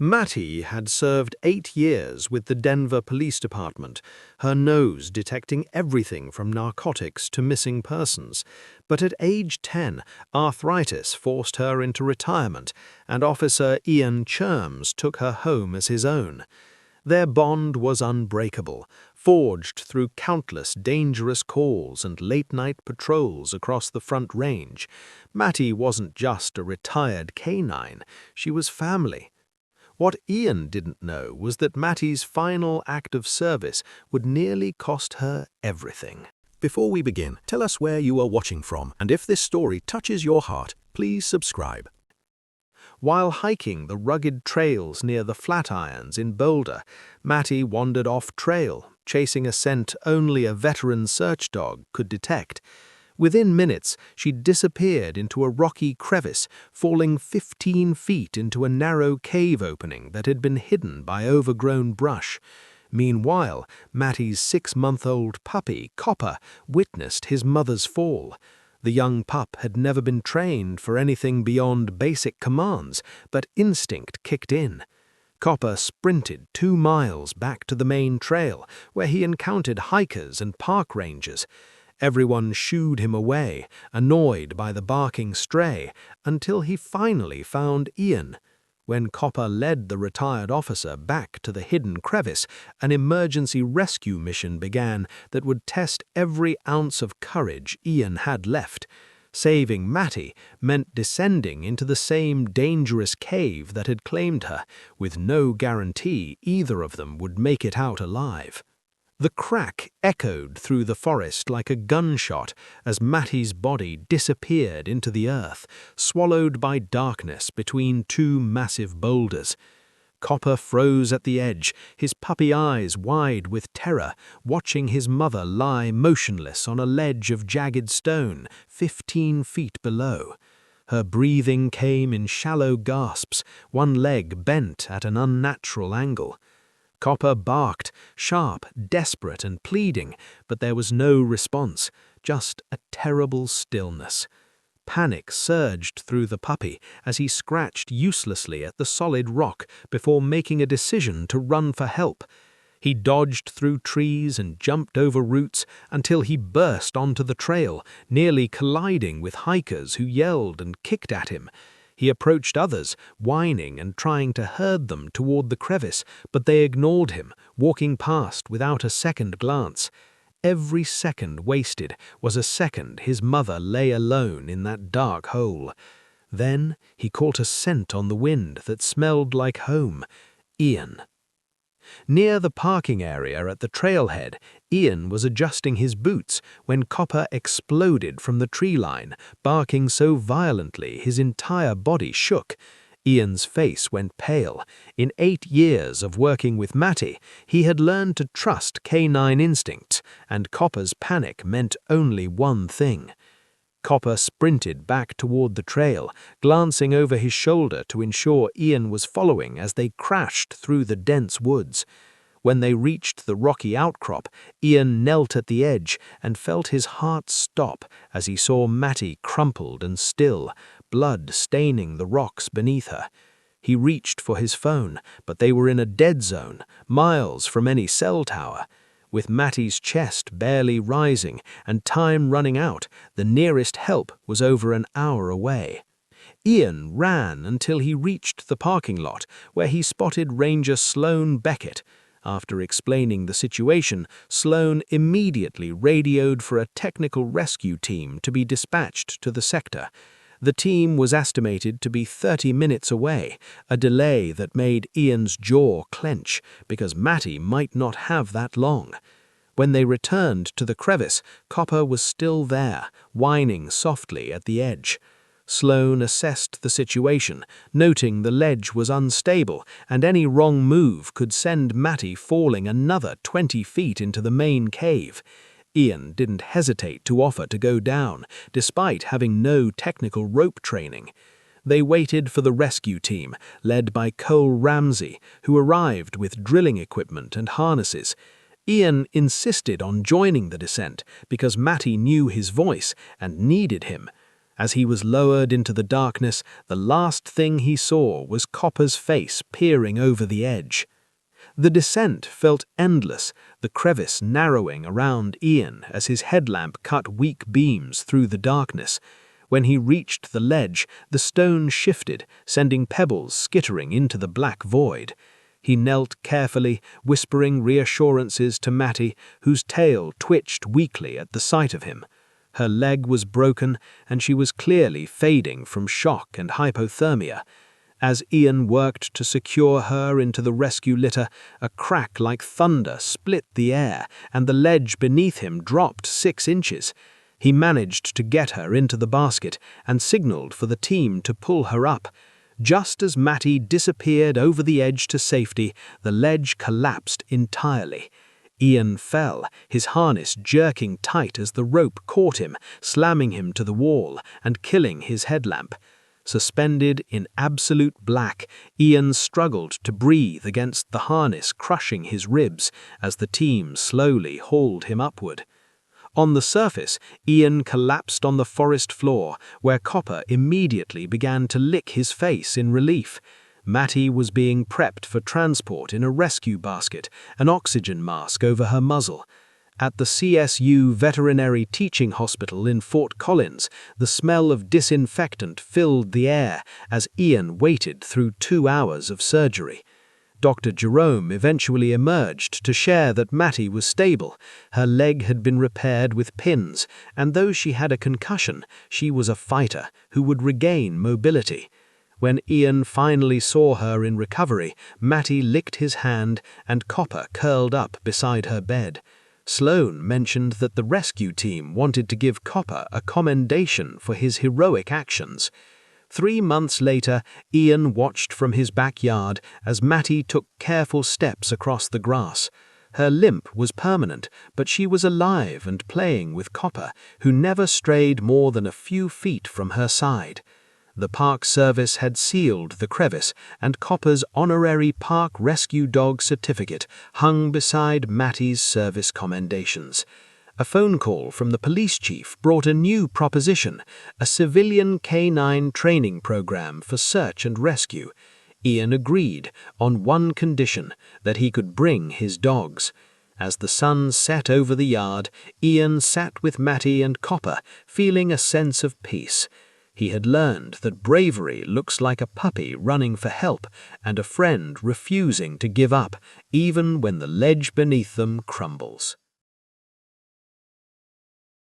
Mattie had served 8 years with the Denver Police Department, her nose detecting everything from narcotics to missing persons. But at age 10, arthritis forced her into retirement, and Officer Ian Cherms took her home as his own. Their bond was unbreakable, forged through countless dangerous calls and late-night patrols across the Front Range. Mattie wasn't just a retired canine, she was family. What Ian didn't know was that Mattie's final act of service would nearly cost her everything. Before we begin, tell us where you are watching from, and if this story touches your heart, please subscribe. While hiking the rugged trails near the Flatirons in Boulder, Mattie wandered off trail, chasing a scent only a veteran search dog could detect. Within minutes, she disappeared into a rocky crevice, falling 15 feet into a narrow cave opening that had been hidden by overgrown brush. Meanwhile, Mattie's 6-month-old puppy, Copper, witnessed his mother's fall. The young pup had never been trained for anything beyond basic commands, but instinct kicked in. Copper sprinted 2 miles back to the main trail, where he encountered hikers and park rangers. Everyone shooed him away, annoyed by the barking stray, until he finally found Ian. When Copper led the retired officer back to the hidden crevice, an emergency rescue mission began that would test every ounce of courage Ian had left. Saving Mattie meant descending into the same dangerous cave that had claimed her, with no guarantee either of them would make it out alive. The crack echoed through the forest like a gunshot as Mattie's body disappeared into the earth, swallowed by darkness between 2 massive boulders. Copper froze at the edge, his puppy eyes wide with terror, watching his mother lie motionless on a ledge of jagged stone 15 feet below. Her breathing came in shallow gasps, one leg bent at an unnatural angle. Copper barked, sharp, desperate and pleading, but there was no response, just a terrible stillness. Panic surged through the puppy as he scratched uselessly at the solid rock before making a decision to run for help. He dodged through trees and jumped over roots until he burst onto the trail, nearly colliding with hikers who yelled and kicked at him. He approached others, whining and trying to herd them toward the crevice, but they ignored him, walking past without a second glance. Every second wasted was a second his mother lay alone in that dark hole. Then he caught a scent on the wind that smelled like home. Ian. Near the parking area at the trailhead, Ian was adjusting his boots when Copper exploded from the tree line, barking so violently his entire body shook. Ian's face went pale. In 8 years of working with Mattie, he had learned to trust canine instincts, and Copper's panic meant only one thing. Copper sprinted back toward the trail, glancing over his shoulder to ensure Ian was following as they crashed through the dense woods. When they reached the rocky outcrop, Ian knelt at the edge and felt his heart stop as he saw Mattie crumpled and still, blood staining the rocks beneath her. He reached for his phone, but they were in a dead zone, miles from any cell tower. With Mattie's chest barely rising and time running out, the nearest help was over an hour away. Ian ran until he reached the parking lot, where he spotted Ranger Sloan Beckett. After explaining the situation, Sloan immediately radioed for a technical rescue team to be dispatched to the sector. The team was estimated to be 30 minutes away, a delay that made Ian's jaw clench, because Mattie might not have that long. When they returned to the crevice, Copper was still there, whining softly at the edge. Sloan assessed the situation, noting the ledge was unstable and any wrong move could send Mattie falling another 20 feet into the main cave. Ian didn't hesitate to offer to go down, despite having no technical rope training. They waited for the rescue team, led by Cole Ramsey, who arrived with drilling equipment and harnesses. Ian insisted on joining the descent because Mattie knew his voice and needed him. As he was lowered into the darkness, the last thing he saw was Copper's face peering over the edge. The descent felt endless, the crevice narrowing around Ian as his headlamp cut weak beams through the darkness. When he reached the ledge, the stone shifted, sending pebbles skittering into the black void. He knelt carefully, whispering reassurances to Mattie, whose tail twitched weakly at the sight of him. Her leg was broken, and she was clearly fading from shock and hypothermia. As Ian worked to secure her into the rescue litter, a crack like thunder split the air, and the ledge beneath him dropped 6 inches. He managed to get her into the basket and signaled for the team to pull her up. Just as Mattie disappeared over the edge to safety, the ledge collapsed entirely. Ian fell, his harness jerking tight as the rope caught him, slamming him to the wall and killing his headlamp. Suspended in absolute black, Ian struggled to breathe against the harness crushing his ribs as the team slowly hauled him upward. On the surface, Ian collapsed on the forest floor, where Copper immediately began to lick his face in relief. Mattie was being prepped for transport in a rescue basket, an oxygen mask over her muzzle. At the CSU Veterinary Teaching Hospital in Fort Collins, the smell of disinfectant filled the air as Ian waited through 2 hours of surgery. Dr. Jerome eventually emerged to share that Mattie was stable. Her leg had been repaired with pins, and though she had a concussion, she was a fighter who would regain mobility. When Ian finally saw her in recovery, Mattie licked his hand and Copper curled up beside her bed. Sloane mentioned that the rescue team wanted to give Copper a commendation for his heroic actions. 3 months later, Ian watched from his backyard as Mattie took careful steps across the grass. Her limp was permanent, but she was alive and playing with Copper, who never strayed more than a few feet from her side. The Park Service had sealed the crevice, and Copper's honorary Park Rescue Dog certificate hung beside Mattie's service commendations. A phone call from the police chief brought a new proposition, a civilian canine training program for search and rescue. Ian agreed on one condition, that he could bring his dogs. As the sun set over the yard, Ian sat with Mattie and Copper, feeling a sense of peace. He had learned that bravery looks like a puppy running for help and a friend refusing to give up, even when the ledge beneath them crumbles.